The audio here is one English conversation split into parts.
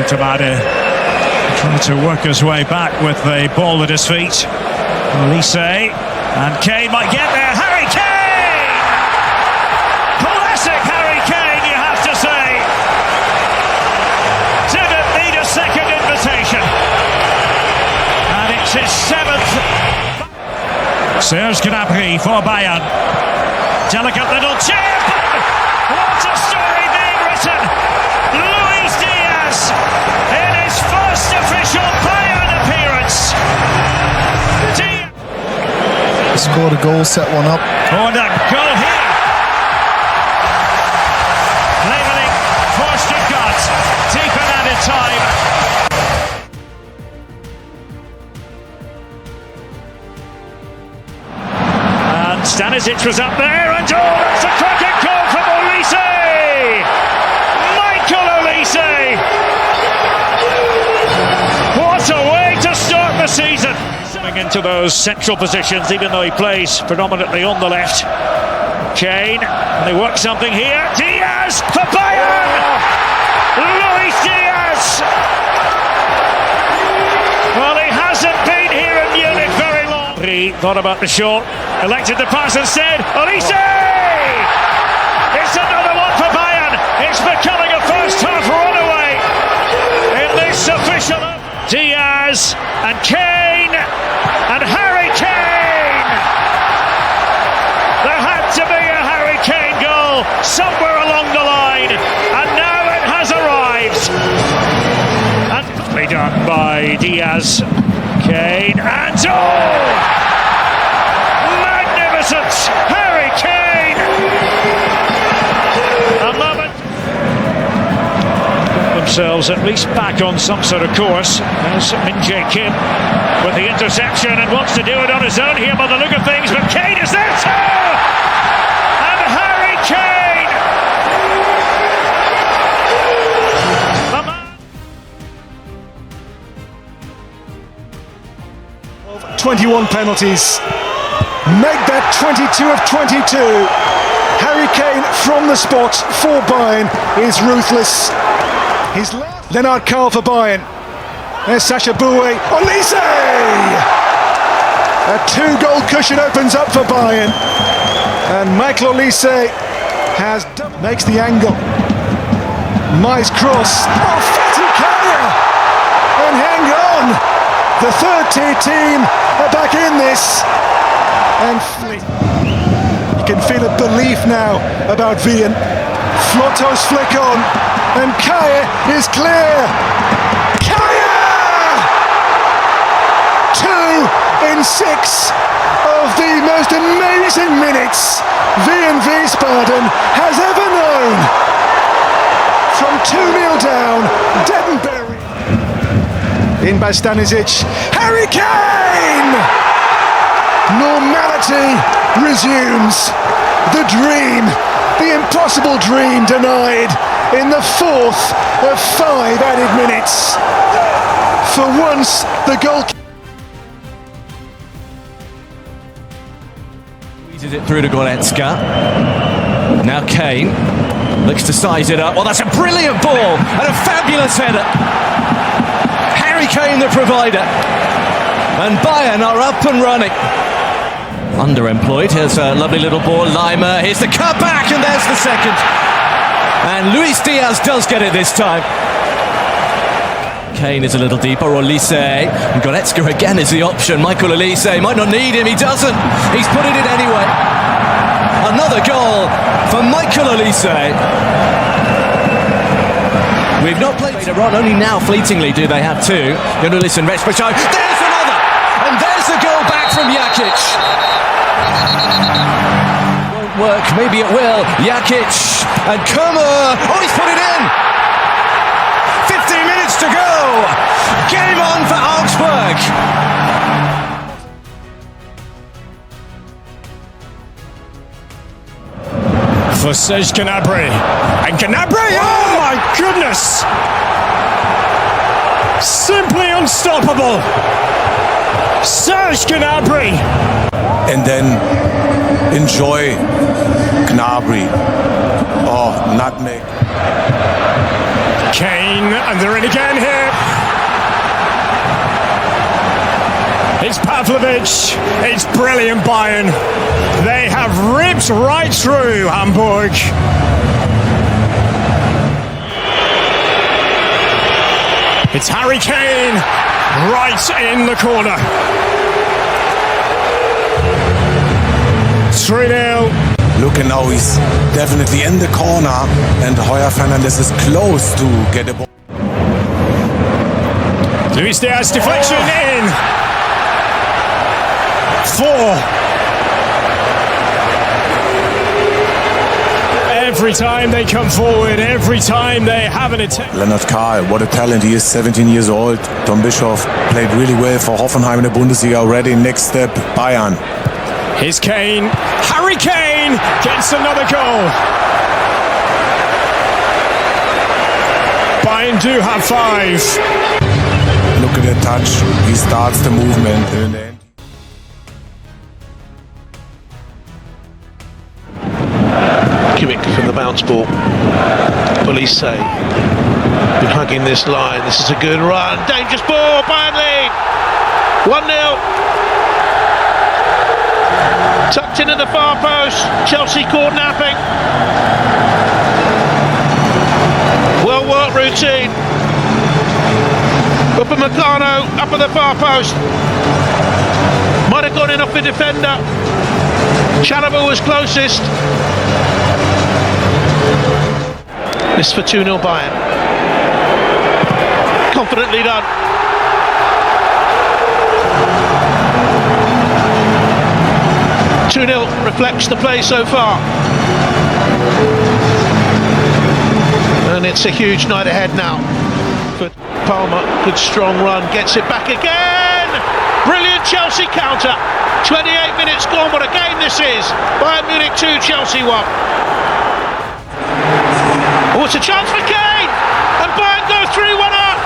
Tamada trying to work his way back with the ball at his feet. Olise, and Kane might get there. Harry Kane! Classic Harry Kane, you have to say. Didn't need a second invitation. And it's his 7th. Saint-Germain for Bayern. Delicate little chip. What a story being written. Luis Diaz in his first official Bayern appearance. Scored a goal, set one up. Corner, goal here. Leveling for Stuttgart. Deep in added time. And Stanisic was up there, and that's a cracking goal from Olise! Michael Olise! What a way to start the season! Into those central positions, even though he plays predominantly on the left. Kane, and they work something here. Diaz for Bayern! Luis Diaz! Well, he hasn't been here in Munich very long. He thought about the shot, elected to pass instead. Olise! It's another one for Bayern. It's becoming a first half runaway in this official. Diaz and Kane and Harry Kane. There had to be a Harry Kane goal somewhere along the line, and now it has arrived. And play done by Diaz, Kane, and magnificent Harry Kane. A moment. Themselves at least back on some sort of course. There's Min-jae Kim with the interception and wants to do it on his own here by the look of things, but Kane is there too! And Harry Kane! 21 penalties. Make that 22 of 22. Harry Kane from the spot for Bayern is ruthless. He's Lennart Karl for Bayern. There's Sacha Boue. Olise! A 2-goal cushion opens up for Bayern. And Michael Olise makes the angle. Nice cross. Oh, Fatty Kaya! And hang on! The third tier team are back in this. And you can feel a belief now about Wehen. Flotto's flick on. And Kaya is clear. Kaya! 2 in 6 of the most amazing minutes Wehen Wiesbaden has ever known. From 2-0 down, dead and buried. In by Stanisic. Harry Kane! Normality resumes. The dream, the impossible dream denied in the 4th of 5 added minutes. For once, the goal. Squeezes it through to Goretzka. Now Kane looks to size it up. Well, that's a brilliant ball and a fabulous header. Harry Kane, the provider. And Bayern are up and running. Underemployed. Here's a lovely little ball. Lima. Here's the cutback, and there's the second. And Luis Diaz does get it this time. Kane is a little deeper. Olise. And Goretzka again is the option. Michael Olise might not need him. He doesn't. He's put it in anyway. Another goal for Michael Olise. We've not played later on. Only now, fleetingly, do they have two. You're going to listen. There's another. And there's the goal back from Jakic. Won't work. Maybe it will. Jakic and Kummer. Oh, he's put it in. 15 minutes to go. Game on for Augsburg. For Serge Gnabry. And Gnabry, oh my goodness! Simply unstoppable. Serge Gnabry. And then enjoy Gnabry. Oh, nutmeg. Kane, and they're in again here. It's Pavlovic. It's brilliant, Bayern. They have ripped right through Hamburg. It's Harry Kane right in the corner. 3-0. Looking now, he's definitely in the corner, and Heuer Fernandez is close to get a ball. Luis Diaz deflection in. 4. Every time they come forward, every time they have an attack. Leonard Karl, what a talent he is, 17 years old. Tom Bischoff played really well for Hoffenheim in the Bundesliga already. Next step, Bayern. Here's Kane. Harry Kane gets another goal. Bayern do have 5. Look at the touch. He starts the movement in the end. Kimmich from the bounce ball. Police say, been hugging this line. This is a good run. Dangerous ball. Bayern lead. 1-0. Tucked into the far post. Chelsea caught napping. Well worked routine. Upamecano up at the far post. Might have gone in off the defender. Chalobah was closest. This for 2-0 Bayern. Confidently done. Reflects the play so far. And it's a huge night ahead now. But Palmer, good strong run, gets it back again. Brilliant Chelsea counter. 28 minutes gone, what a game this is. Bayern Munich 2, Chelsea 1. Oh, it's a chance for Kane! And Bayern go 3-1 up!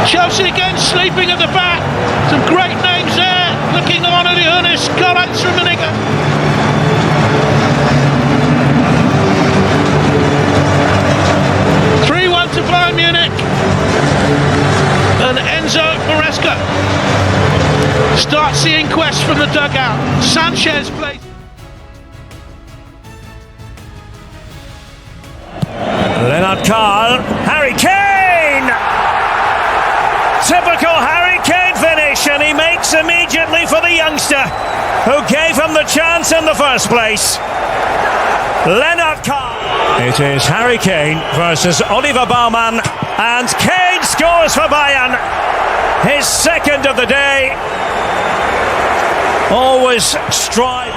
Chelsea again sleeping at the back. Some great names there. Looking on at Ioannis, Karl-Heinz Rummenigge. To Bayern Munich, and Enzo Maresca starts the inquest from the dugout. Sanchez plays. Leonard Karl, Harry Kane! Typical Harry Kane finish, and he makes immediately for the youngster who gave him the chance in the first place. Leonard Karl. It is Harry Kane versus Oliver Baumann, and Kane scores for Bayern. His second of the day. Always strive.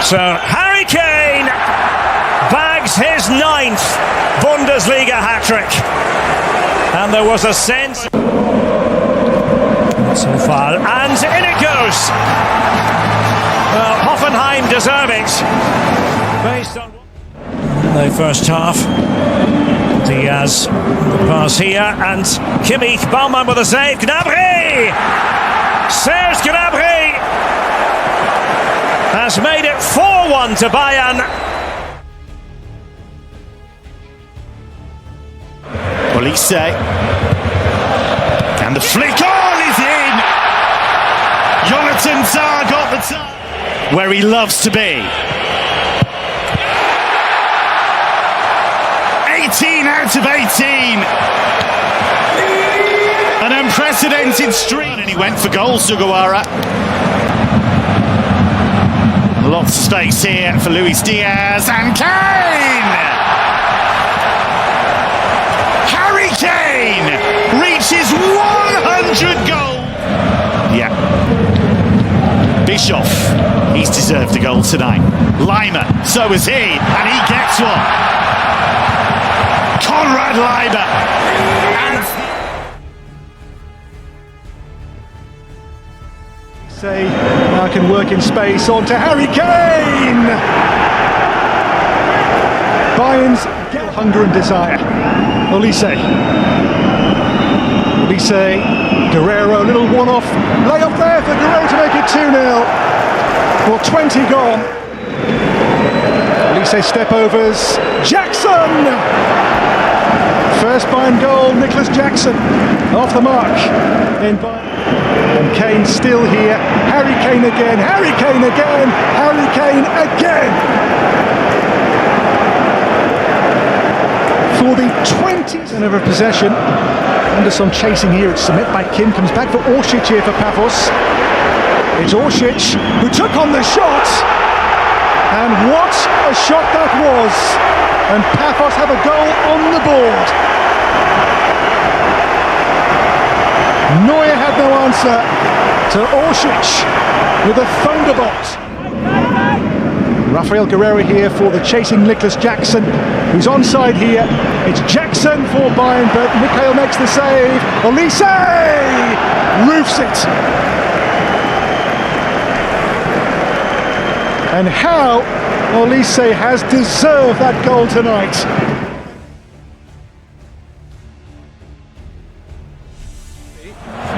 So Harry Kane bags his 9th Bundesliga hat-trick. And there was a sense. So far, and in it goes. Well, Hoffenheim deserve it. Based on the first half. Diaz, the pass here, and Kimmich, Baumann with a save. Gnabry! Serge Gnabry has made it 4-1 to Bayern. Olise. And the flick on is in! Jonathan Tah got the time where he loves to be. 18 out of 18. An unprecedented streak. And he went for goal, Sugawara. Lots of space here for Luis Diaz and Kane! Harry Kane reaches 100 goals. Yeah. Bischoff, he's deserved a goal tonight. Lima, so has he, and he gets one. Konrad Leiber. And say now can work in space on to Harry Kane. Bayern's hunger and desire. Olise, Guerrero, little one-off lay-off there for Guerrero to make it 2-0. Well, 20 gone. Olise step-overs, Jackson! First Bayern goal, Nicholas Jackson, off the mark in Bayern. And Kane still here, Harry Kane again, Harry Kane again, Harry Kane again! For the 20th of possession, under some chasing here, it's Submit by Kim, comes back for Orsic here for Pafos. It's Orsic who took on the shot, and what a shot that was! And Pafos have a goal on the board. Neuer had no answer to Orsic with a thunderbolt. Rafael Guerreiro here for the chasing Nicholas Jackson, who's onside here. It's Jackson for Bayern, but Mikhail makes the save. Olise roofs it. And how Olise has deserved that goal tonight.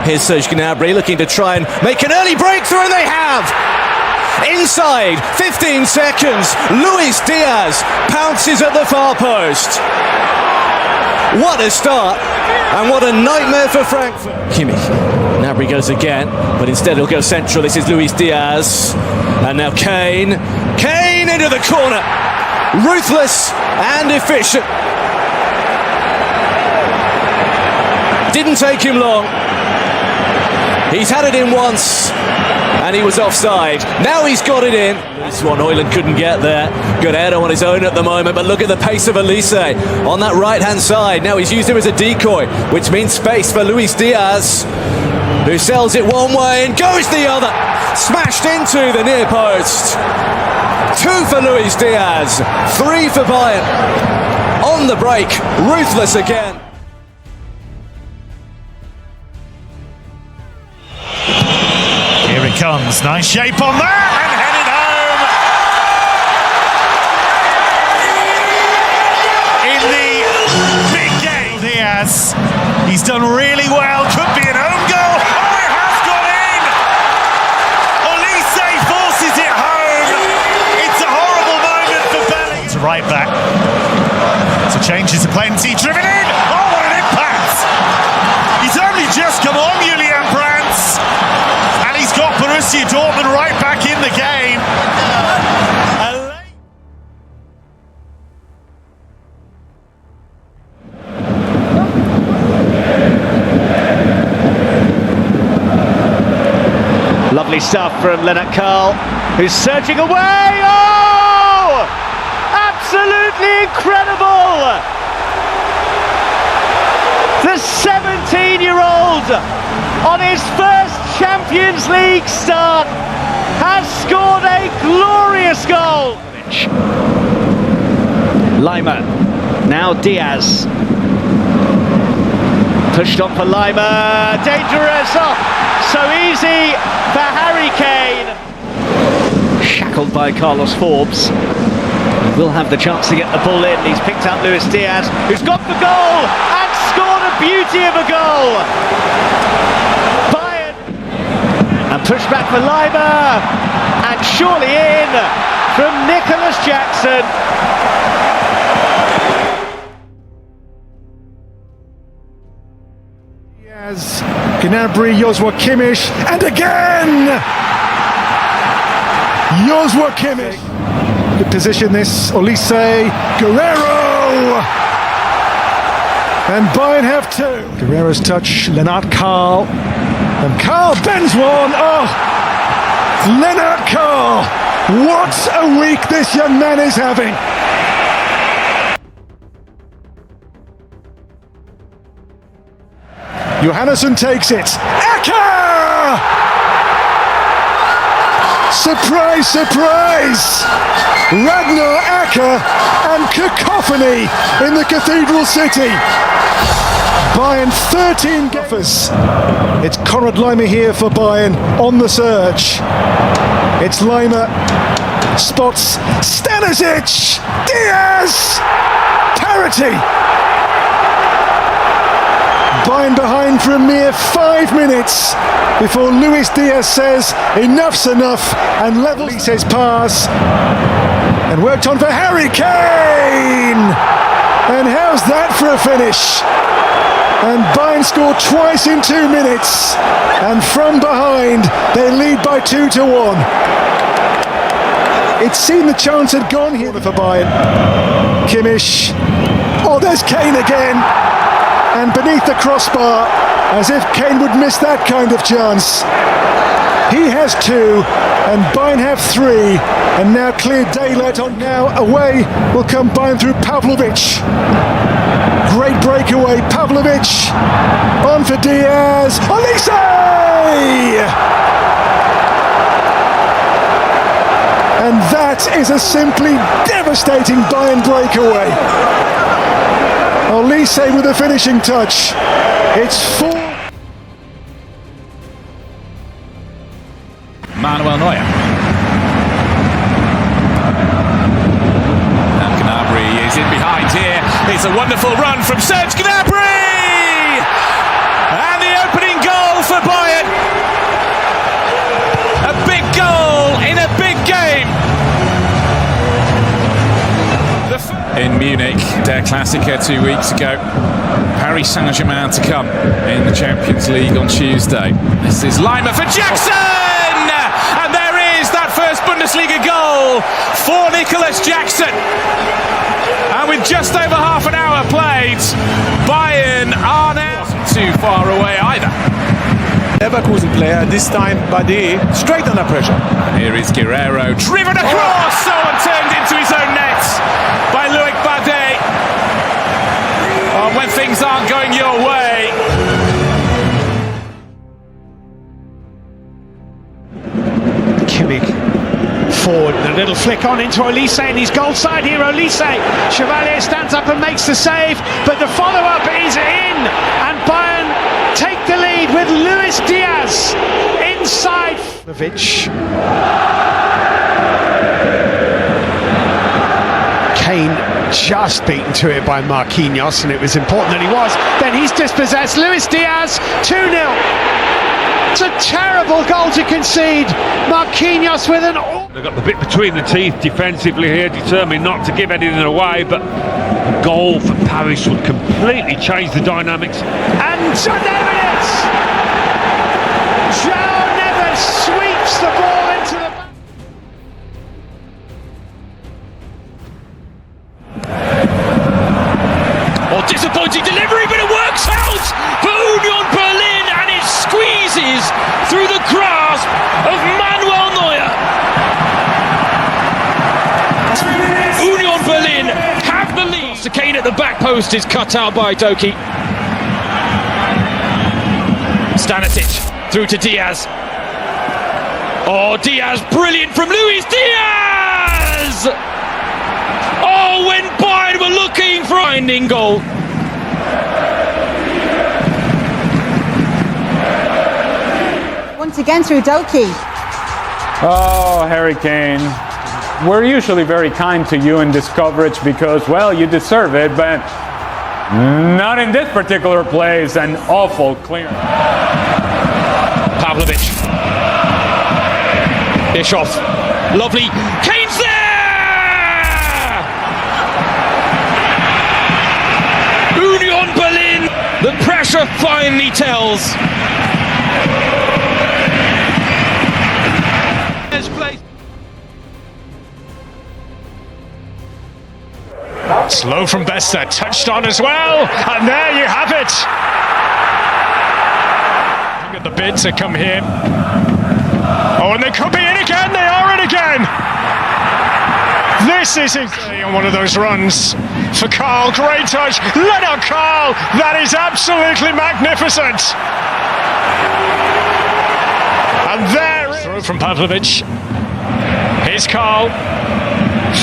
Here's Serge Gnabry looking to try and make an early breakthrough, and they have! Inside 15 seconds, Luis Diaz pounces at the far post. What a start, and what a nightmare for Frankfurt. Kimmich, Gnabry goes again, but instead he'll go central. This is Luis Diaz, and now Kane into the corner. Ruthless and efficient. Didn't take him long. He's had it in once, and he was offside. Now he's got it in. This one, Højlund couldn't get there. Guerreiro on his own at the moment, but look at the pace of Olise on that right-hand side. Now he's used him as a decoy, which means space for Luis Diaz, who sells it one way and goes the other. Smashed into the near post. 2 for Luis Diaz, 3 for Bayern. On the break, ruthless again. Here it comes, nice shape on that, and headed home. In the big game, Diaz, he's done really well, could be an own goal. Oh, it has gone in! Olise forces it home. It's a horrible moment for Belly. It's a right back. So changes to plenty, driven in. Oh, what an impact! He's only just come on, Julian Brandt. And he's got Borussia Dortmund right back in the game. Lovely stuff from Lennart Karl, who's surging away. Oh! Absolutely incredible! The 17-year-old on his first Champions League start has scored a glorious goal. Lima, now Diaz. Pushed on for Lima, dangerous, oh, so easy for Harry Kane. Shackled by Carlos Forbes. He will have the chance to get the ball in. He's picked out Luis Diaz, who's got the goal and scored a beauty of a goal. Bayern, and pushed back for Lima, and surely in from Nicholas Jackson. Gnabry, Joshua Kimmich, and again! Joshua Kimmich. Good position this, Olise, Guerreiro! And Bayern have 2. Guerreiro's touch, Lennart Karl. And Karl bends one, oh! Lennart Karl! What a week this young man is having! Johannesson takes it. Aka! Surprise, surprise! Ragnar Aka and cacophony in the Cathedral City. Bayern 13 gaffers. It's Konrad Lima here for Bayern on the surge. It's Lima. Spots Stanisic! Diaz! Parity! Bayern behind for a mere 5 minutes before Luis Diaz says enough's enough and levels his pass. And worked on for Harry Kane! And how's that for a finish? And Bayern scored twice in 2 minutes. And from behind, they lead by 2-1. It seemed the chance had gone here for Bayern. Kimmich. Oh, there's Kane again. And beneath the crossbar, as if Kane would miss that kind of chance. He has 2, and Bayern have 3, and now clear daylight on. Now away will come Bayern through Pavlovic. Great breakaway, Pavlovic on for Diaz. Olise! And that is a simply devastating Bayern breakaway. Olise with a finishing touch. It's 4. Manuel Neuer. And Gnabry is in behind here. It's a wonderful run from Serge Gnabry! And the opening goal for Bayern. A big goal in a big game. In Munich, their Klassiker 2 weeks ago. Paris Saint-Germain to come in the Champions League on Tuesday. This is Lima for Jackson! And there is that first Bundesliga goal for Nicholas Jackson. And with just over half an hour played, Bayern are now too far away either. Leverkusen player, this time Bade, straight under pressure. And here is Guerrero, driven across, and turned into his own net by Loic Bade. When things aren't going your way. Kimmich forward, a little flick on into Olise, and he's goal side here. Olise, Chevalier stands up and makes the save, but the follow-up is in, and Bayern take the lead with Luis Diaz inside. Kane just beaten to it by Marquinhos, and it was important that he was. Then he's dispossessed. Luis Diaz, 2-0. It's a terrible goal to concede. Marquinhos with an... They've got the bit between the teeth defensively here, determined not to give anything away, but a goal for Paris would completely change the dynamics. And there it is! João Neves sweeps the ball into the back. Disappointing delivery, but it works out for Union Berlin, and it squeezes through the grasp of Manuel Neuer. Union Berlin have the lead. The Kane at the back post is cut out by Doki. Stanisic through to Diaz. Oh, Diaz, brilliant from Luis Diaz! Oh, when Bayern were looking for a finding goal. Once again through Doki. Oh, Harry Kane. We're usually very kind to you in this coverage because, well, you deserve it, but not in this particular play. It's an awful clearance. Pavlovic. Bischoff. Lovely. Kane's there! Union Berlin. The pressure finally tells. Slow from Besta, touched on as well, and there you have it. Look at the bid to come here. Oh, and they could be in again, they are in again. This is on one of those runs for Karl, great touch, Leonard Karl, that is absolutely magnificent. And there, throw from Pavlovic. Here's Karl.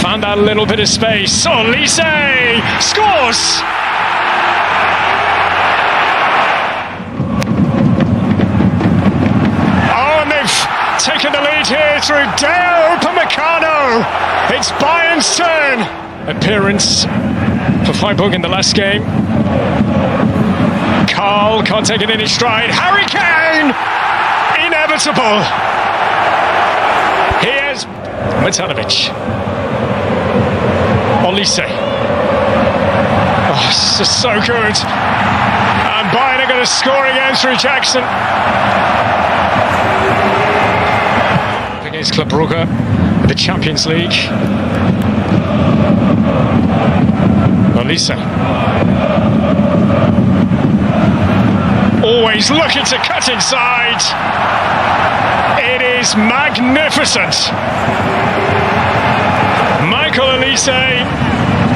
Found out a little bit of space. Olise scores! Oh, and they've taken the lead here through Deo Upamecano. It's Bayern's turn. Appearance for Freiburg in the last game. Karl can't take it in his stride. Harry Kane! Inevitable. Here's Matanovic. Olise. Oh, this is so good. And Bayern are going to score again through Jackson. Against Club Brugge in the Champions League. Olise. Always looking to cut inside. It is magnificent. Michael Olise.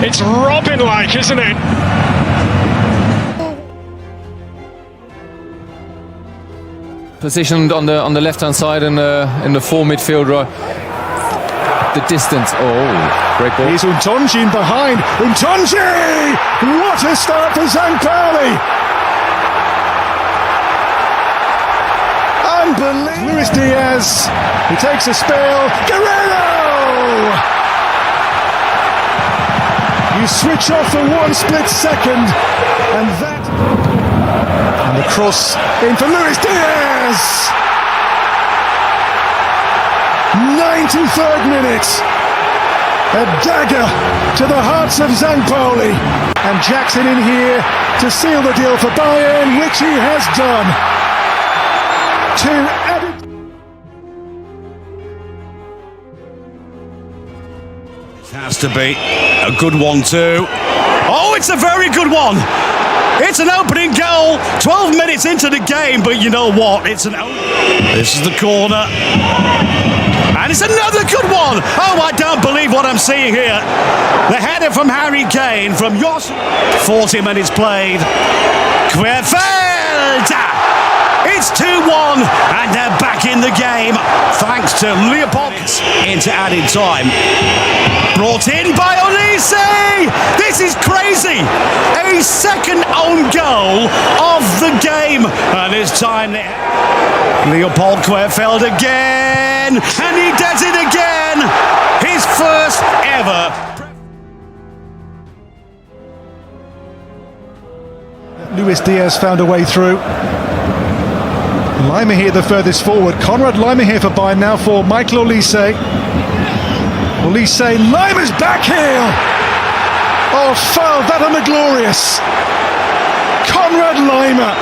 It's Robin-like, isn't it? Positioned on the left-hand side in the full midfielder. The distance. Oh, great ball. Here's Untonji in behind. Untonji! What a start for St. Pauli! Unbelievable. Luis Diaz. He takes a spill. Guerrero! You switch off for 1 split second, and that. And the cross in for Luis Diaz! 93rd minute. A dagger to the hearts of St. Pauli. And Jackson in here to seal the deal for Bayern, which he has done. To add it. Has to be a good one too. Oh, it's a very good one. It's an opening goal, 12 minutes into the game, but you know what? This is the corner. And it's another good one. Oh, I don't believe what I'm seeing here. The header from Harry Kane from Jos. 40 minutes played. Querfeld. It's 2-1 and they're back in the game thanks to Leopold into added time. Brought in by Olise. This is crazy. A second own goal of the game. And it's time Leopold Querfeld again. And he does it again. His first ever. Luis Diaz found a way through. Lima here the furthest forward. Konrad Lima here for Bayern now for Michael Olise. Olise, Lima's back heel! Oh, foul, that on the glorious. Konrad Lima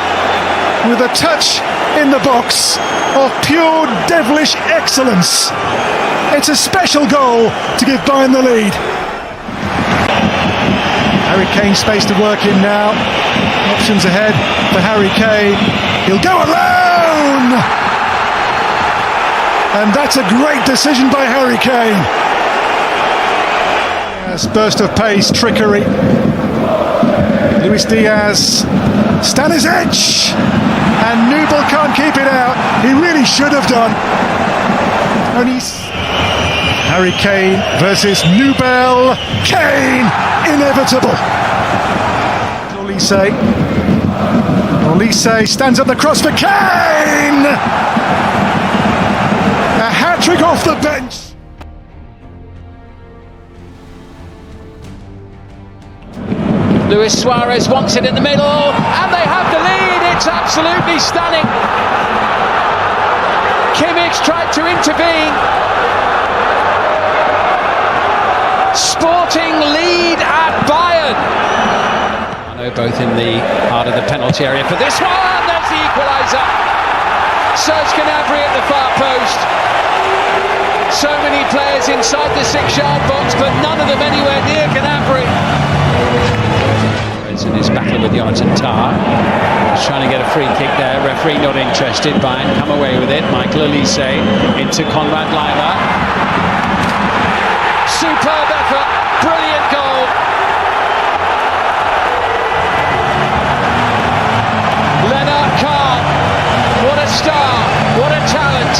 with a touch in the box of pure devilish excellence. It's a special goal to give Bayern the lead. Harry Kane space to work in now. Options ahead for Harry Kane. He'll go alone! And that's a great decision by Harry Kane. Yes, burst of pace, trickery. Luis Diaz, Stannis edge! And Nubel can't keep it out. He really should have done. Only Harry Kane versus Nubel. Kane, inevitable. Olise stands up the cross for Kane! A hat-trick off the bench. Luis Suarez wants it in the middle, and they have the lead. It's absolutely stunning. Kimmich tried to intervene. Sporting lead at Bayern. Both in the heart of the penalty area for this one. There's the equaliser. Serge Gnabry at the far post. So many players inside the 6-yard box, but none of them anywhere near Gnabry. It's in his battle with Jonathan Tah. He's trying to get a free kick there. Referee not interested. Bayern come away with it. Michael Olise into Konrad Lima. Superb effort. Brilliant goal. What a star, what a talent.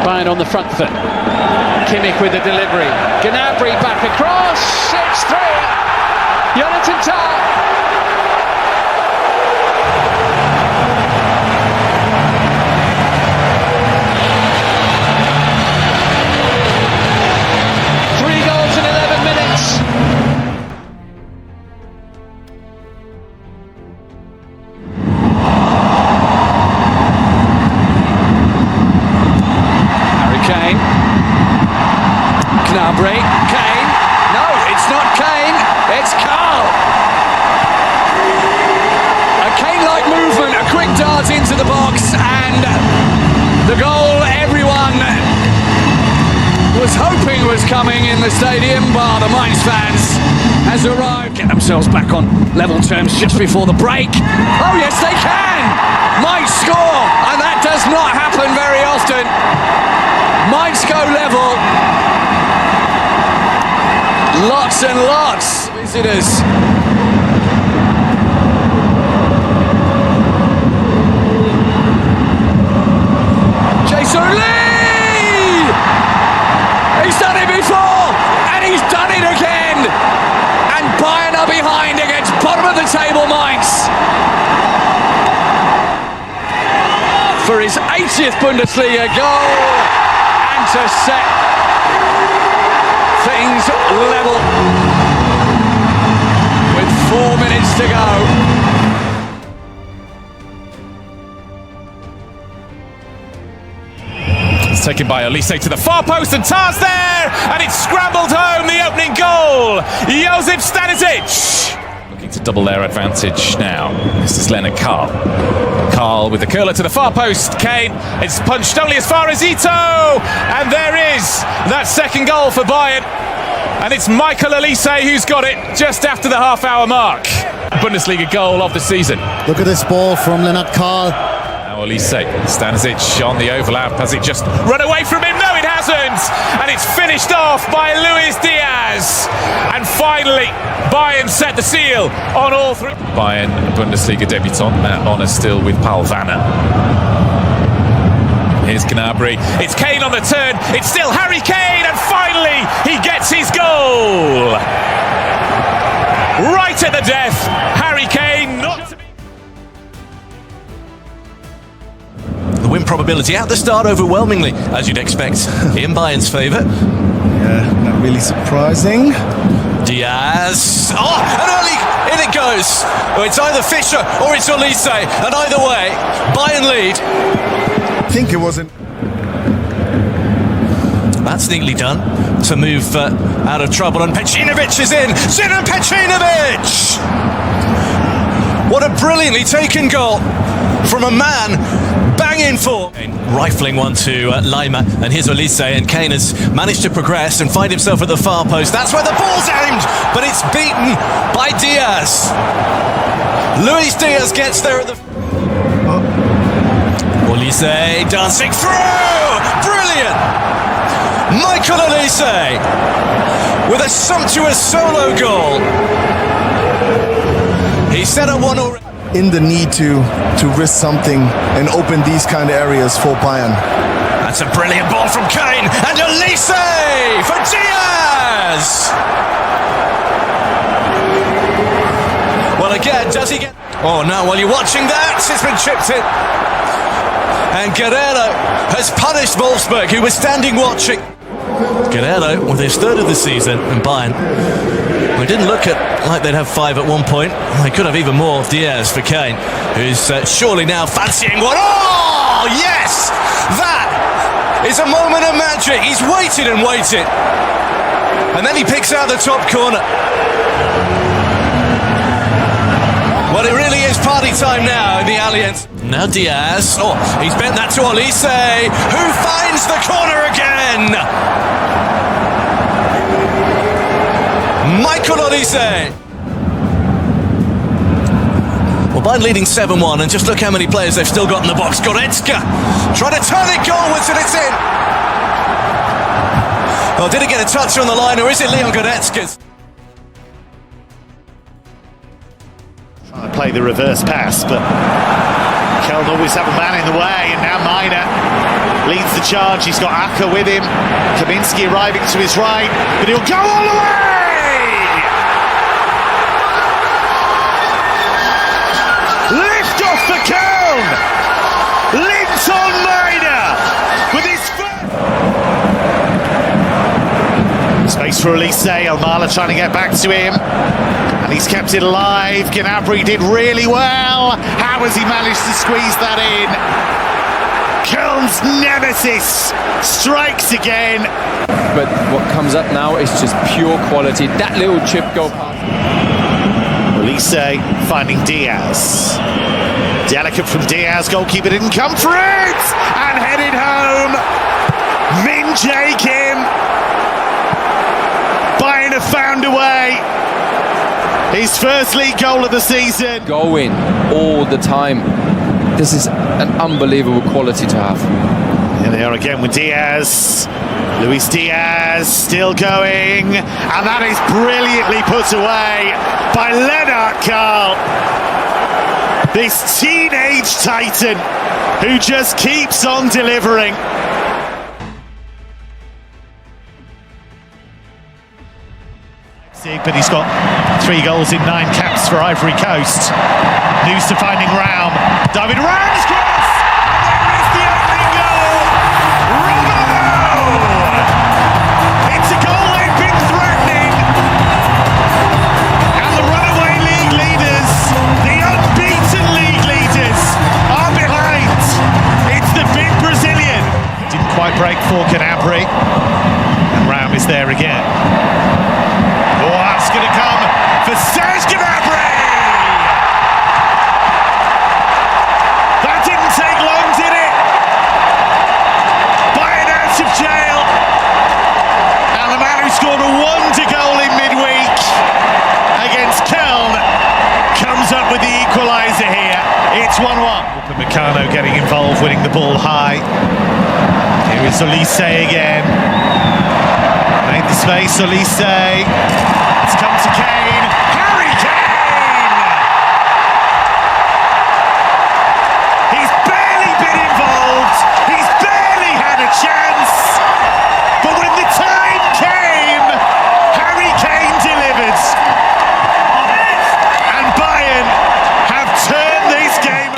Bayern on the front foot. Kimmich with the delivery. Gnabry back across. It's 3. Jonathan Tah. the box, and the goal everyone was hoping was coming in the stadium, but the Mainz fans has arrived. Get themselves back on level terms just before the break. Oh yes, they can! Mainz score, and that does not happen very often. Mainz go level. Lots and lots of visitors. Jason Lee! He's done it before, and he's done it again. And Bayern are behind against bottom of the table Mainz. For his 80th Bundesliga goal, and to set things level with 4 minutes to go. It's taken by Olise to the far post, and Tar's there, and it's scrambled home the opening goal. Josip Stanisic looking to double their advantage now. This is Leonard Karl. Karl with the curler to the far post. Kane, it's punched only as far as Ito, and there is that second goal for Bayern. And it's Michael Olise who's got it just after the half-hour mark. Bundesliga goal of the season. Look at this ball from Leonard Karl. Now Olise, Stanisic on the overlap. Has it just run away from him? No, it hasn't. And it's finished off by Luis Diaz. And finally, Bayern set the seal on all three. Bayern Bundesliga debutant, that honour still with Paul Vanna. Here's Gnabry. It's Kane on the turn. It's still Harry Kane, and finally he gets his goal. Right at the death, Harry Kane. The win probability at the start overwhelmingly, as you'd expect, in Bayern's favour. Yeah, not really surprising. Diaz. Oh, and early in it goes. Well, it's either Fischer or it's Olise, and either way, Bayern lead. I think it wasn't. That's neatly done to move out of trouble, and Pecinovic is in. Zinon Pecinovic! What a brilliantly taken goal from a man banging for. Rifling one to Lima, and here's Olise, and Kane has managed to progress and find himself at the far post. That's where the ball's aimed, but it's beaten by Diaz. Luis Diaz gets there at the... Olise dancing through! Brilliant! Michael Olise with a sumptuous solo goal. He set up one already. In the need to risk something and open these kind of areas for Bayern. That's a brilliant ball from Kane, and Olise for Diaz! Well, again, does he get... Oh, no, while you're watching that, it's been chipped in. And Guerrero has punished Wolfsburg, who was standing watching. Guerrero with his third of the season, and Bayern, we didn't look like they'd have 5 at one point. They could have even more. Diaz for Kane, who's surely now fancying one. Oh, yes! That is a moment of magic. He's waited and waited. And then he picks out the top corner. Well, it really is party time now in the Allianz. Now Diaz. Oh, he's bent that to Olise, who finds the corner again. Michael Olise. Well, Bayern leading 7-1, and just look how many players they've still got in the box. Goretzka trying to turn it goalwards, and it's in. Oh, did it get a touch on the line, or is it Leon Goretzka's? Trying to play the reverse pass, but Köln always have a man in the way, and now Miner leads the charge. He's got Aka with him. Kaminsky arriving to his right, but he'll go all the way! Lift off for Köln! Linton Miner with his foot! Space for Olise. Almala trying to get back to him. And he's kept it alive. Gnabry did really well. How has he managed to squeeze that in? Köln's nemesis strikes again. But what comes up now is just pure quality. That little chip goal pass. Olise finding Diaz. Delicate from Diaz, goalkeeper didn't come for it! And headed home! Min Jae Kim! Bayern have found a way! His first league goal of the season! Going all the time. This is an unbelievable quality to have. Here they are again with Diaz. Luis Diaz still going. And that is brilliantly put away by Lennart Karl. This teenage titan who just keeps on delivering. But he's got 3 goals in 9 caps for Ivory Coast. News to finding Raum. David Raum's cross! And there is the opening goal! Bravo! It's a goal they've been threatening. And the runaway league leaders, the unbeaten league leaders, are behind. It's the big Brazilian. Didn't quite break for Canabria. And Raum is there again. Oh, that's going to come for Saint-Germain! That didn't take long, did it? Bayern out of jail. And the man who scored a wonder goal in midweek against Köln comes up with the equaliser here. It's 1-1. Upamecano getting involved, winning the ball high. Here is Olise again. Made the space, Olise. It's come to Kane. Harry Kane! He's barely been involved. He's barely had a chance. But when the time came, Harry Kane delivered. And Bayern have turned this game.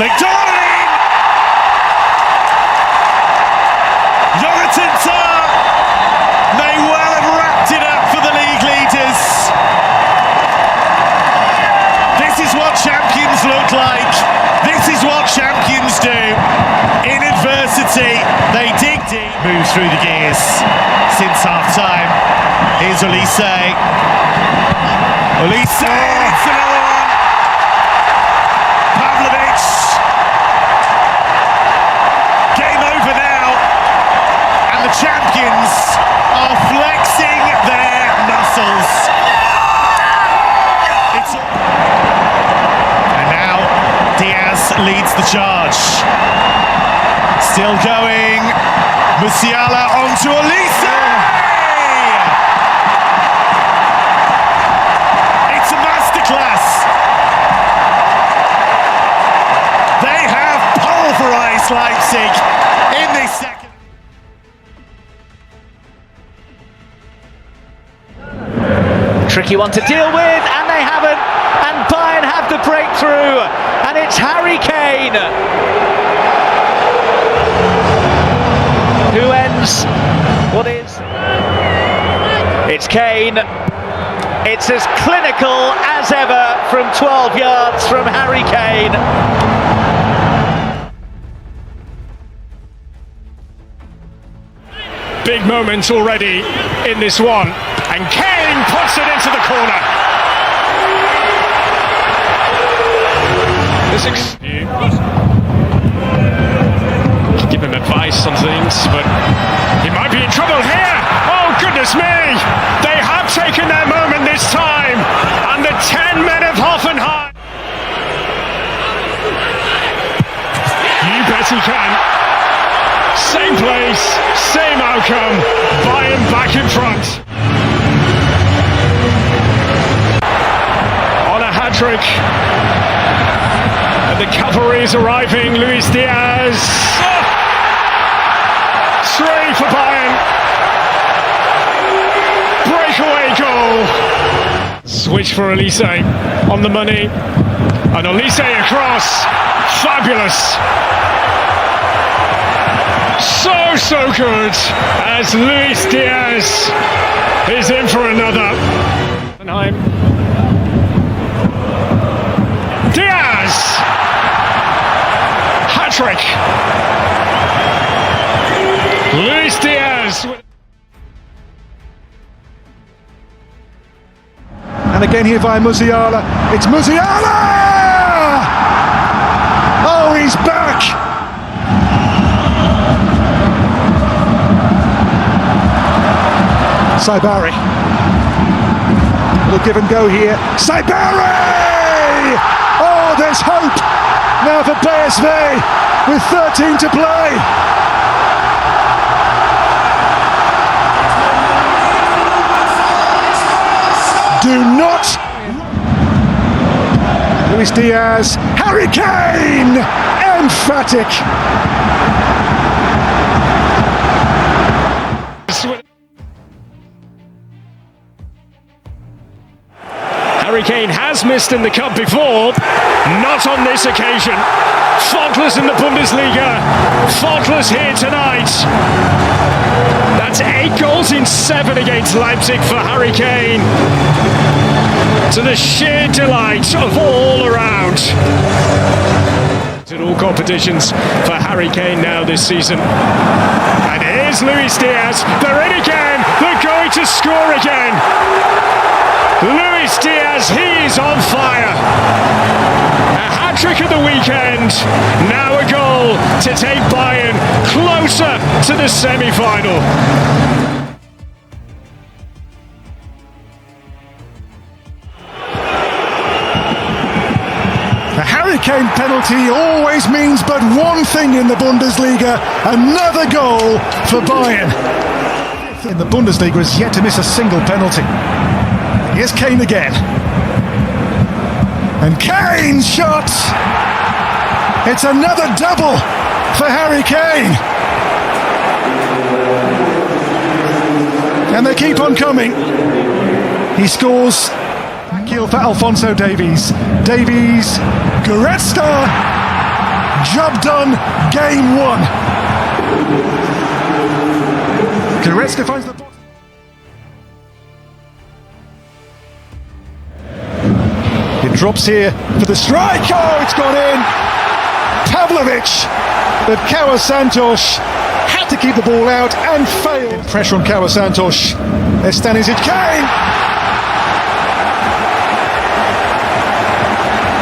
Flicked on! Jonathan Tah may well have wrapped it up for the league leaders. This is what champions look like. This is what champions do. In adversity, they dig deep. Move through the gears since half-time. Here's Olise. Olise, it's another one. Pavlovic. Game over now. And the champions are flexing their muscles. And now Diaz leads the charge. Still going. Musiala onto Olise. It's a masterclass. They have pulverized Leipzig in this second. Tricky one to deal with, and they haven't. And Bayern have the breakthrough, and it's Harry Kane who ends what is. It's Kane. It's as clinical as ever from 12 yards from Harry Kane. Big moments already in this one, and Kane puts it into the corner. Give him advice on things, but he might be in trouble here. Oh goodness me! They have taken their moment this time, and the 10 men of Hoffenheim. You bet he can. Same place, same outcome. Bayern back in front. On a hat-trick. And the cavalry is arriving. Luis Diaz. Oh! 3 for Bayern. Breakaway goal. Switch for Olise on the money. And Olise across. Fabulous. So good as Luis Diaz is in for another. Diaz! Hat-trick! Luis Diaz! And again here via Musiala. It's Musiala! Oh, he's back! Saibari. Little give and go here. Saibari! Oh, there's hope now for PSV with 13 to play. Do not. Luis Diaz, Harry Kane, emphatic. Harry Kane has missed in the cup before, not on this occasion. Faultless in the Bundesliga, faultless here tonight. That's 8 goals in 7 against Leipzig for Harry Kane. To the sheer delight of all around. In all competitions for Harry Kane now this season. And here's Luis Diaz. They're in again. They're going to score again. Luis Diaz, he's on fire. A hat-trick of the weekend. Now a goal to take Bayern closer to the semi-final. A Harry Kane penalty always means but one thing in the Bundesliga, another goal for Bayern. In the Bundesliga has yet to miss a single penalty. Here's Kane again. And Kane's shot! It's another double for Harry Kane. And they keep on coming. He scores. Kill for Alphonso Davies. Davies, Goretzka. Job done, game 1. Goretzka finds the ball. It drops here for the strike. Oh, it's gone in. Pavlovic, but Kawa Santos had to keep the ball out and failed. Pressure on Kawa Santos. Stanisic, Kane.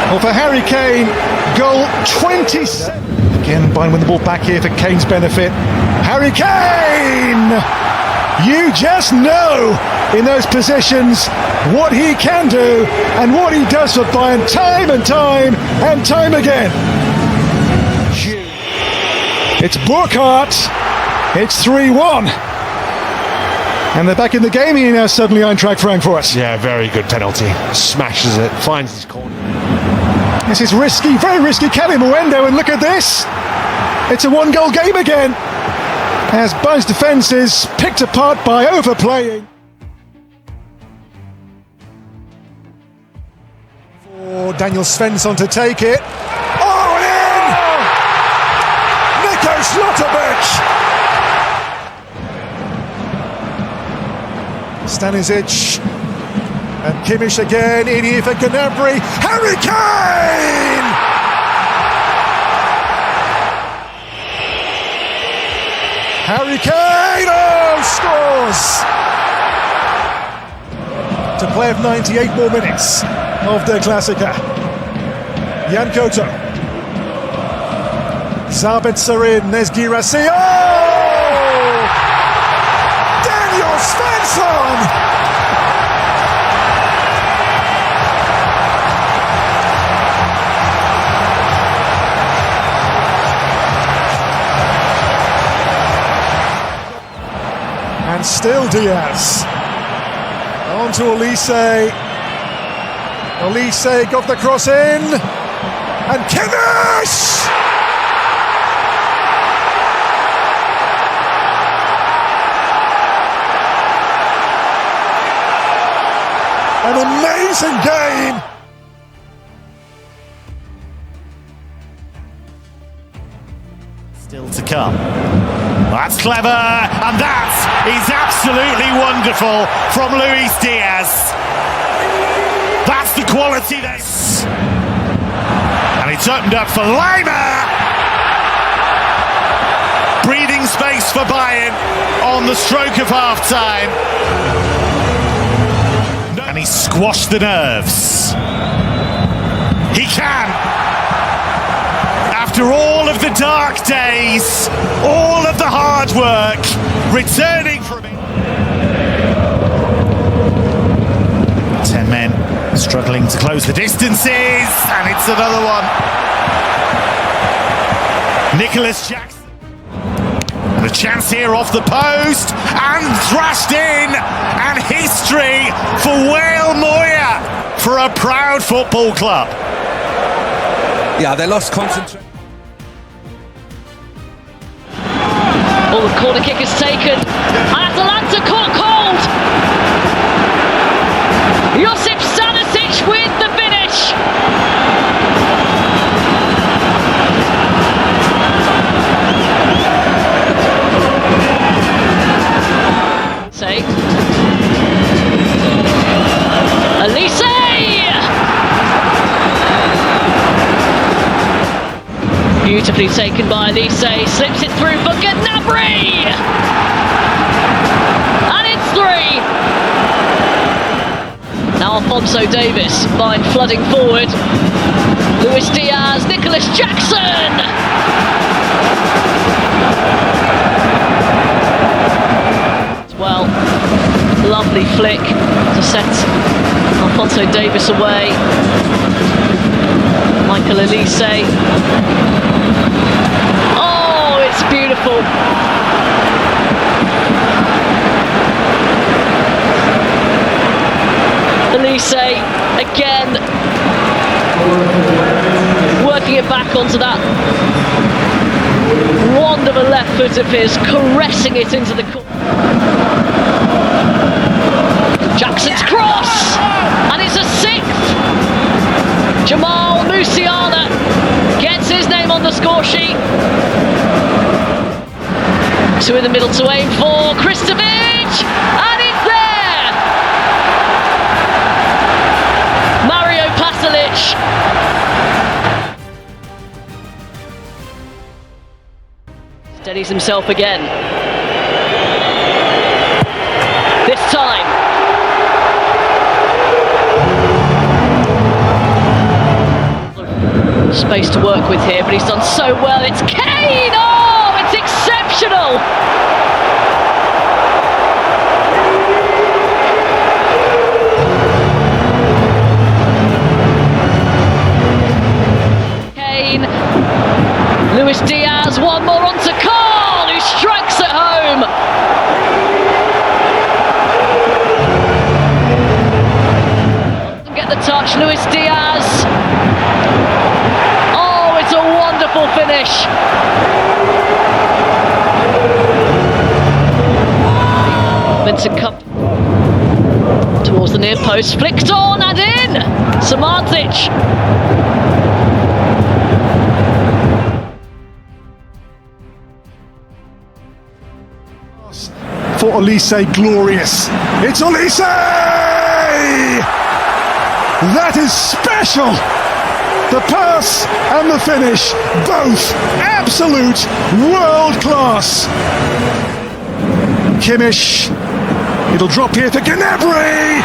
Well, for Harry Kane, goal 27. Again, Bayern win the ball back here for Kane's benefit. Harry Kane! You just know in those positions what he can do and what he does for Bayern time and time and time again. It's Burkhardt. It's 3-1. And they're back in the game here now, suddenly Eintracht Frankfurt. Yeah, very good penalty. Smashes it, finds his corner. This is risky, very risky. Kelly Mwendo, and look at this. It's a 1-goal game again. As Bayern's defence is picked apart by overplaying. For Daniel Svensson to take it. Oh, and in! Nico Schlotterbeck! Stanisic. And Kimmich again, in here for Gnabry. Harry Kane! Harry Kane, oh, scores! To play of 98 more minutes of the Klassiker. Jan Koto. Sabitzer in, there's Girassi. Oh! Daniel Svensson! And still Diaz. On to Olise. Olise got the cross in. And Kimmich! An amazing game. Still to come. That's clever, and that is absolutely wonderful from Luis Diaz. That's the quality that's... And it's opened up for Lima. Breathing space for Bayern on the stroke of half-time. And he squash the nerves? He can! After all of the dark days, all of the hard work, returning from it. 10 men struggling to close the distances, and it's another one. Nicholas Jackson. And a chance here off the post, and thrashed in, and history for Wale Moya for a proud football club. Yeah, they lost concentration. Oh, the corner kick is taken. Atalanta caught cold. Josip Stanisic with the finish. Elise! Beautifully taken by Elise, slips it through for Gnabry! And it's 3! Now Alphonso Davies, fine flooding forward. Luis Diaz, Nicholas Jackson! Well, lovely flick to set Alphonso Davies away. Michael Elise. Oh, it's beautiful. Elise again, working it back onto that wand of a left foot of his, caressing it into the corner. Jackson's cross, and it's a 6th. Jamal Musiala gets his name on the score sheet. 2 in the middle to aim for, Kristovic, and it's there! Mario Pasalic. Steadies himself again. This time. Space to work with here, but he's done so well. It's Kane! Oh, it's exceptional! Kane, Luis Diaz, one more onto Carl, who strikes at home. Doesn't get the touch, Luis Diaz. It's a wonderful finish. Vincent Cup towards the near post, flicked on and in. Samardzic. For Elise, glorious. It's Elise! That is special. The pass and the finish, both absolute world class. Kimmich, it'll drop here to Gnabry.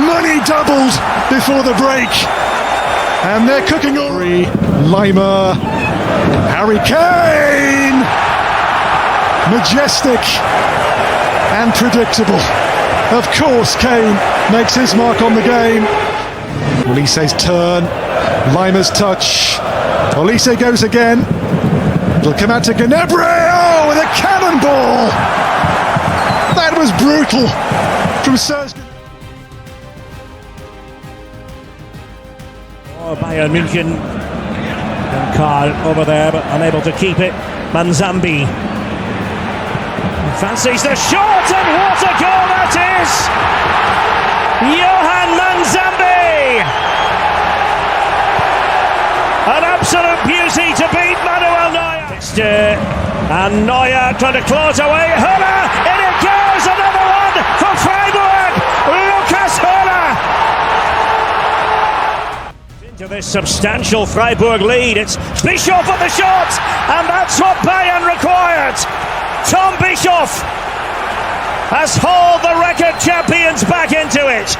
Money doubled before the break, and they're cooking already. Lima, Harry Kane, majestic and predictable. Of course, Kane makes his mark on the game. Elise's turn. Lima's touch. Elise goes again. It'll come out to Gnabry. Oh, with a cannonball! That was brutal from Serge. Oh, Bayern Munich. And Carl over there, but unable to keep it. Manzambi fancies the shot, and what a goal that is! Johan Manzambi! An absolute beauty to beat Manuel Neuer. And Neuer trying to claw it away. Höller, in it goes, another one for Freiburg. Lukas Höller. Into this substantial Freiburg lead. It's Bischoff on the shot, and that's what Bayern required. Tom Bischoff has hauled the record champions back into it.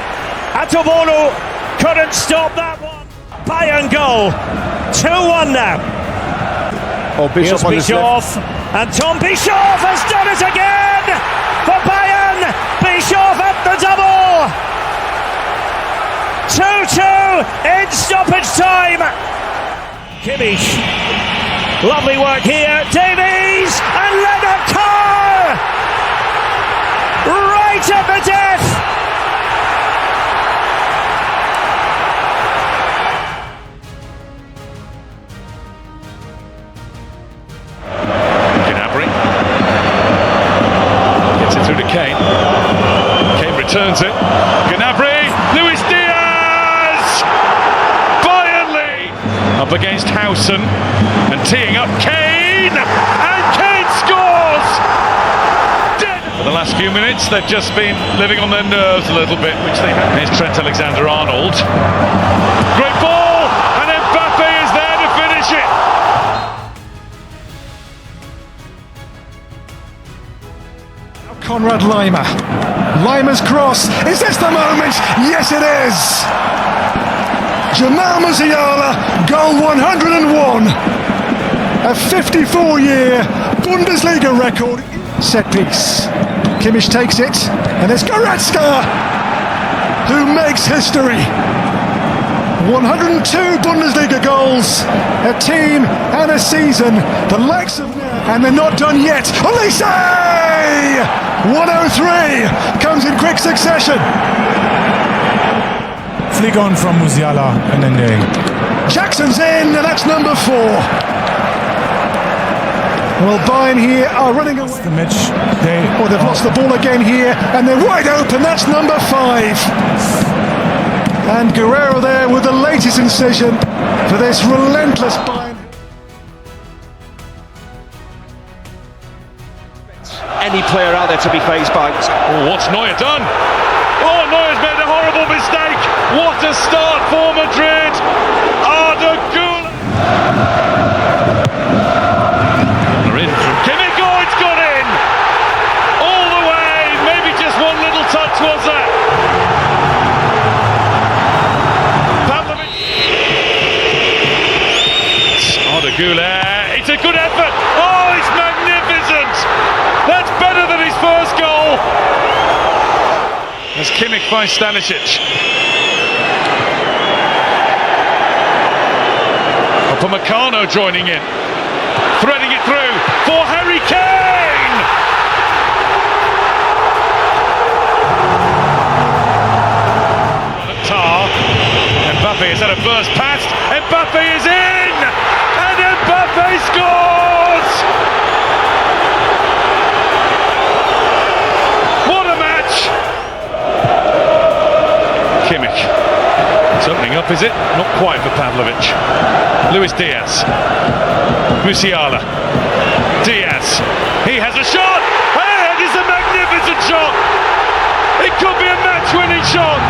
Atobolu couldn't stop that one. Bayern goal, 2-1 now. Oh, Bischoff on his left. And Tom Bischoff has done it again for Bayern. Bischoff at the double. 2-2 in stoppage time. Kimmich, lovely work here. Davies and Leonard Carr, right at the death. Kane. Kane returns it. Gnabry, Luis Diaz! Bayern lead! Up against Howson and teeing up Kane! And Kane scores! For the last few minutes, they've just been living on their nerves a little bit, which they have. Here's Trent Alexander-Arnold. Great ball! And Mbappe is there to finish it! Konrad Laimer. Laimer's cross. Is this the moment? Yes, it is. Jamal Musiala, goal 101. A 54-year Bundesliga record. Set piece. Kimmich takes it, and it's Goretzka who makes history. 102 Bundesliga goals, a team and a season. The likes of... And they're not done yet. Olise! 103 comes in quick succession. Flick on from Musiala and then Jackson's in, and that's number 4. Well, Bayern here are running away. The match. They've lost the ball again here, and they're wide open. That's number 5. And Guerrero there with the latest incision for this relentless Bayern. Any player out there to be faced by. Oh, what's Neuer done? Oh, Neuer's made a horrible mistake. What a start for Madrid. Arda Güler. They're in from Kimmich. Oh, it's got in. All the way. Maybe just one little touch was that. Pavlovic. Arda Güler. It's a good effort. Oh, it's magnificent. That's better than his first goal. As Kimmich finds Stanisic. Upamecano joining in. Threading it through for Harry Kane! Tar. Mbappe has had a burst past. Mbappe is in! And Mbappe scores! Kimmich. It's opening up, is it? Not quite for Pavlovic. Luis Diaz. Musiala. Diaz. He has a shot! And it's a magnificent shot! It could be a match-winning shot!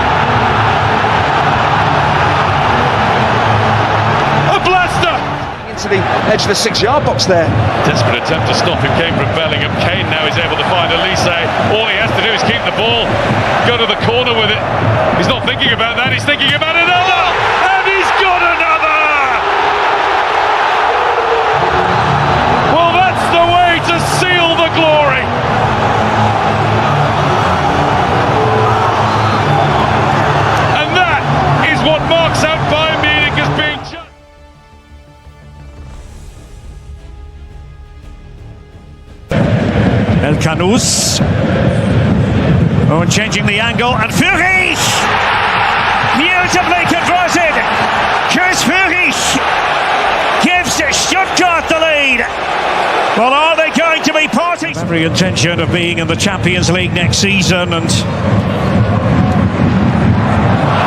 A blaster! Into the edge of the 6-yard box there. Desperate attempt to stop him came from Bellingham. Kane now is able to find Olise. All he has to do is keep the ball, go to the corner with it. He's not thinking about that, he's thinking about another! And he's got another! Well, that's the way to seal the glory! And that is what marks out Bayern Munich as being judged. El Canous. Oh, and changing the angle, and Führich! Beautifully converted! Chris Führich gives Stuttgart the lead! Well, are they going to be parting? Every intention of being in the Champions League next season, and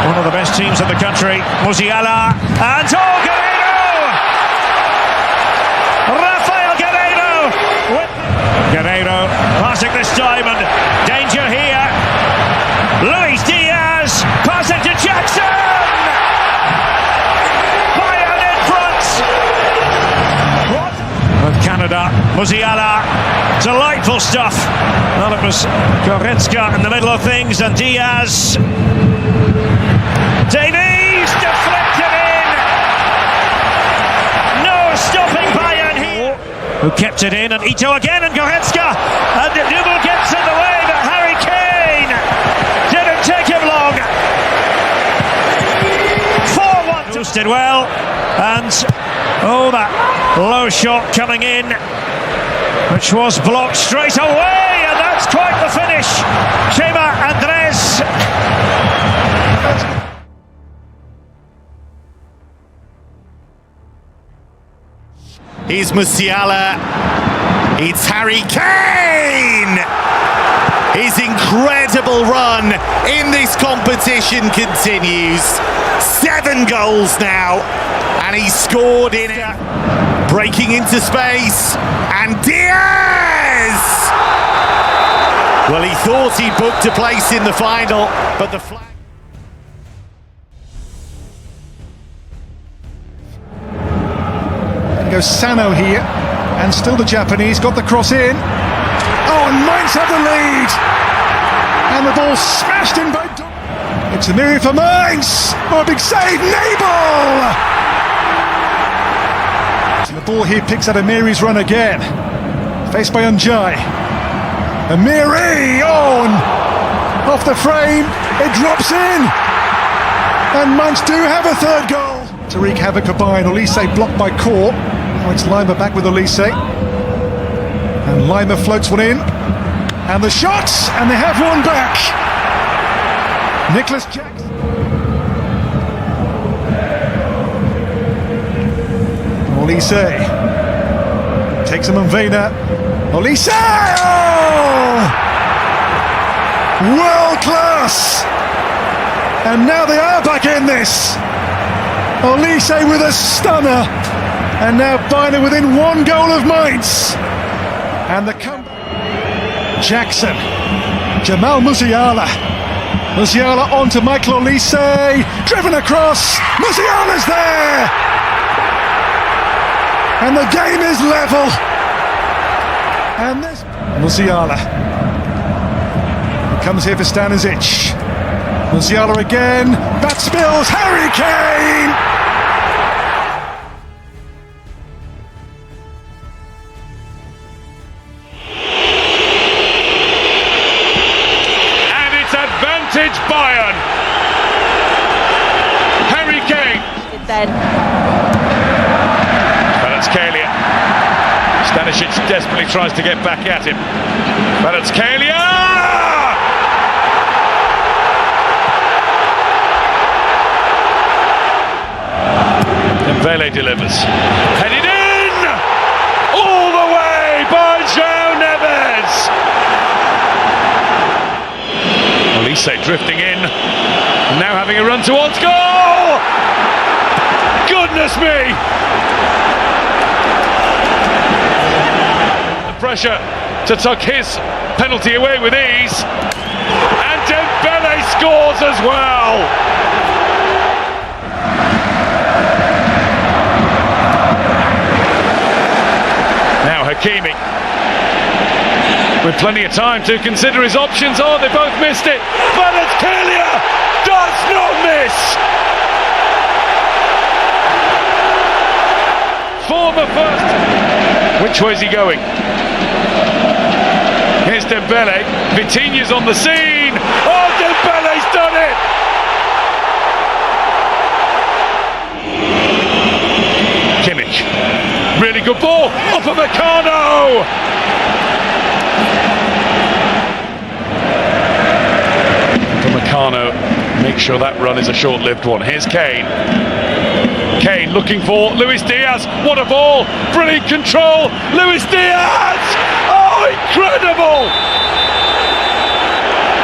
one of the best teams in the country, Musiala, and Guerrero! Rafael Guerrero! Guerrero passing this time, and danger here. Luis Diaz passing to Jackson. Bayern in front. What? With Canada, Musiala Delightful stuff. Well, it was Goretzka in the middle of things, and Diaz. Davies deflected in. No stopping Bayern here. Who kept it in, and Ito again, and Goretzka. And Nubel gets in the way, but Harry Kane didn't take him long. 4-1. Did well, and that low shot coming in, which was blocked straight away, and that's quite the finish. Chema Andres. Here's Musiala. It's Harry Kane! His incredible run in this competition continues. 7 goals now, and he scored in it. Breaking into space, and Diaz! Well, he thought he booked a place in the final, but the flag... Goes Sano here, and still the Japanese got the cross in. Oh, and Mainz have the lead, and the ball smashed in by It's a miracle for Mainz. Oh, a big save, Nabel! And the ball here picks out Amiri's run again, faced by Unjai. Amiri, and off the frame, it drops in, and Mainz do have a third goal. To wreak havoc for Bayern. Olise blocked by Kor. Now it's Lima back with Olise, and Lima floats one in, and the shots, and they have one back. Nicholas Jackson. Olise takes him on Vena. Olise! Oh! World class! And now they are back in this. Olise with a stunner, and now Bayern within 1 goal of Mainz. And the comeback. Jackson, Jamal Musiala. Musiala onto Michael Olise, driven across. Musiala's there, and the game is level. And this Musiala, he comes here for Stanisic. Musiala again, bat spills, Harry Kane! And it's advantage Bayern. Harry Kane. Then. Kvaratskhelia. Stanisic desperately tries to get back at him. Kvaratskhelia! Dembele delivers. Headed in! All the way by João Neves! Olise drifting in. Now having a run towards goal! Goodness me! The pressure to tuck his penalty away with ease. And Dembele scores as well! Hakimi with plenty of time to consider his options. Oh, they both missed it. Kvaratskhelia does not miss. Former first. Which way is he going? Here's Dembele. Vitinha's on the scene. Oh, Dembele's done it. Kimmich. Really good ball, off of Meccano! Meccano, make sure that run is a short-lived one. Here's Kane. Kane looking for Luis Diaz. What a ball! Brilliant control! Luis Diaz! Oh, incredible!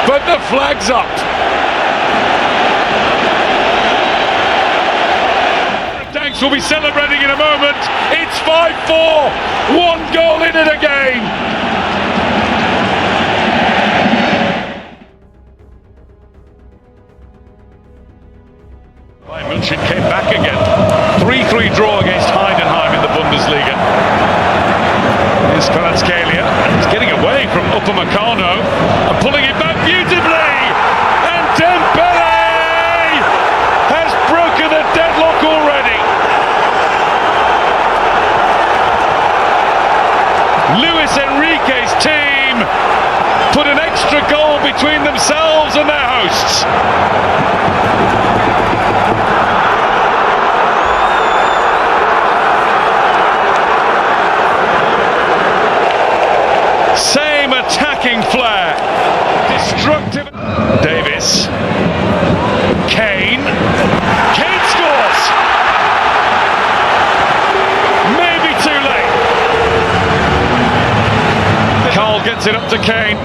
But the flag's up. Will be celebrating in a moment. It's 5-4, 1 goal in it again. Bayern Munich came back again. 3-3 draw against Heidenheim in the Bundesliga. Here's Kvaratskhelia. Upamecano and pulling it back beautifully, and Dembele has broken the deadlock already. Luis Enrique's team put an extra goal between themselves and their hosts. Same attacking flair, destructive. Davis, Kane scores. Maybe too late. Carl gets it up to Kane.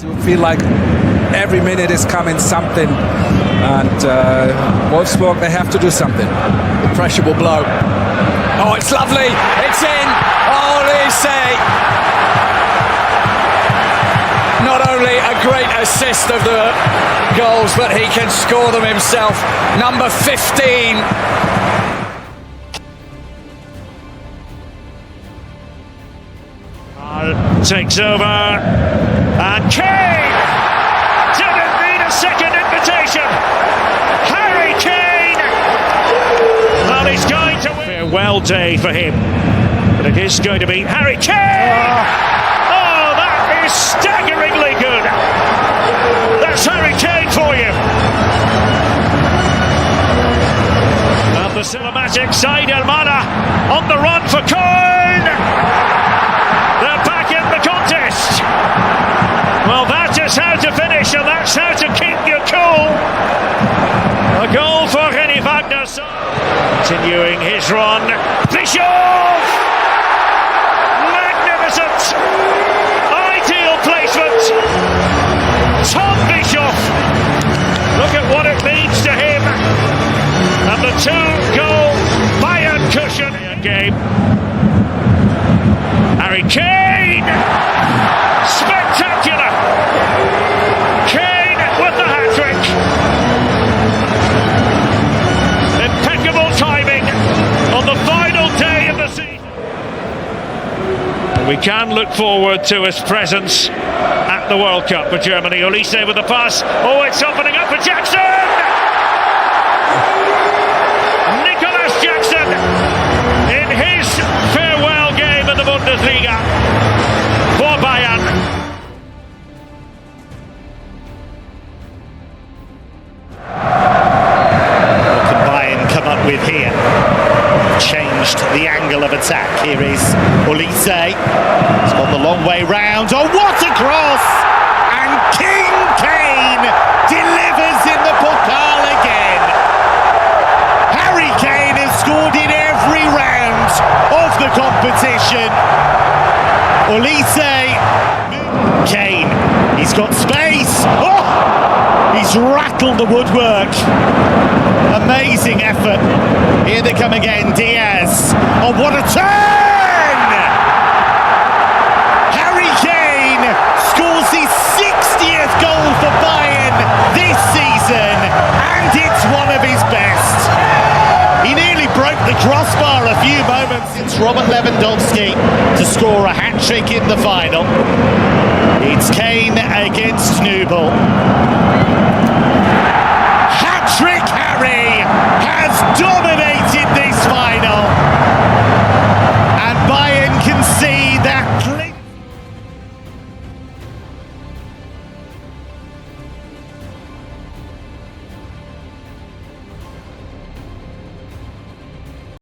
You feel like every minute is coming something, and Wolfsburg, they have to do something. The pressure will blow. Oh, it's lovely. It's in. Oh, Lise. Not only a great assist of the goals, but he can score them himself. Number 15. Takes over, and Kane didn't need a second invitation. Harry Kane, well, he's going to win. Farewell day for him, but it is going to be Harry Kane. Oh, that is staggeringly good. That's Harry Kane for you. And the cinematic Saint-Germain on the run for Köln. They're back in the contest. Well, that is how to finish, and that's how to keep your cool. A goal for René Wagner. Continuing his run. Bischoff! Magnificent! Ideal placement. Tom Bischoff. Look at what it means to him. And the 2-goal Bayern cushion game. Harry Kane! Spectacular! Kane with the hat-trick. Impeccable timing on the final day of the season. We can look forward to his presence at the World Cup for Germany. Olise with the pass. Oh, it's opening up for Jackson! Nicholas Jackson in his farewell game in the Bundesliga for Bayern. What can Bayern come up with here? Changed the angle of attack. Here is Olise. He's gone the long way round. Oh, what a cross! And King Kane delivers in the Pokal again. Harry Kane has scored in every round of the competition. Olise, Kane, he's got space. Oh, he's rattled the woodwork. Amazing effort. Here they come again, Diaz. Oh, what a turn! Harry Kane scores his 60th goal for Bayern this season, and it's one of his best. He nearly broke the crossbar a few moments since Robert Lewandowski to score a hat-trick in the final. It's Kane against Nubel.